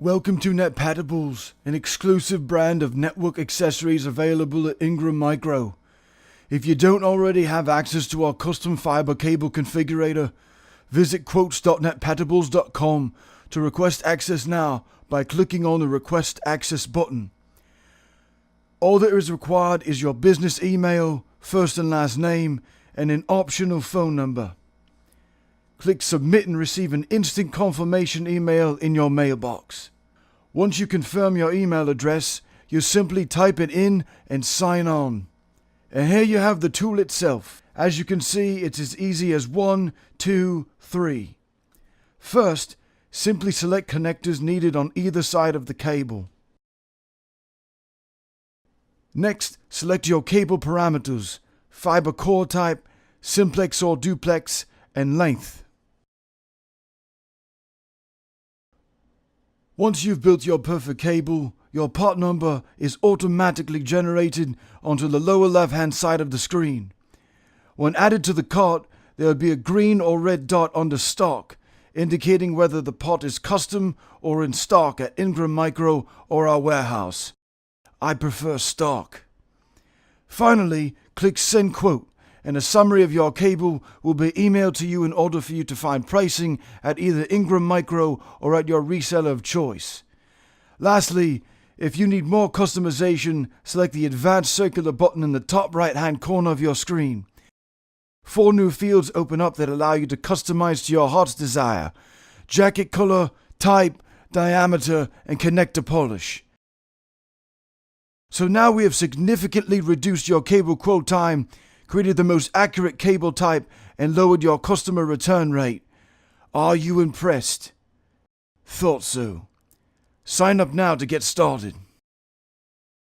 Welcome to Netpatibles, an exclusive brand of network accessories available at Ingram Micro. If you don't already have access to our custom fiber cable configurator, visit quotes.netpatibles.com to request access now by clicking on the Request Access button. All that is required is your business email, first and last name, and an optional phone number. Click Submit and receive an instant confirmation email in your mailbox. Once you confirm your email address, you simply type it in and sign on. And here you have the tool itself. As you can see, it's as easy as 1, 2, 3. First, simply select connectors needed on either side of the cable. Next, select your cable parameters: fiber core type, simplex or duplex, and length. Once you've built your perfect cable, your part number is automatically generated onto the lower left-hand side of the screen. When added to the cart, there will be a green or red dot under stock, indicating whether the part is custom or in stock at Ingram Micro or our warehouse. I prefer stock. Finally, click Send Quote, and a summary of your cable will be emailed to you in order for you to find pricing at either Ingram Micro or at your reseller of choice. Lastly, if you need more customization, select the Advanced Circular button in the top right-hand corner of your screen. 4 new fields open up that allow you to customize to your heart's desire: jacket color, type, diameter, and connector polish. So now we have significantly reduced your cable quote time, created the most accurate cable type, and lowered your customer return rate. Are you impressed? Thought so. Sign up now to get started.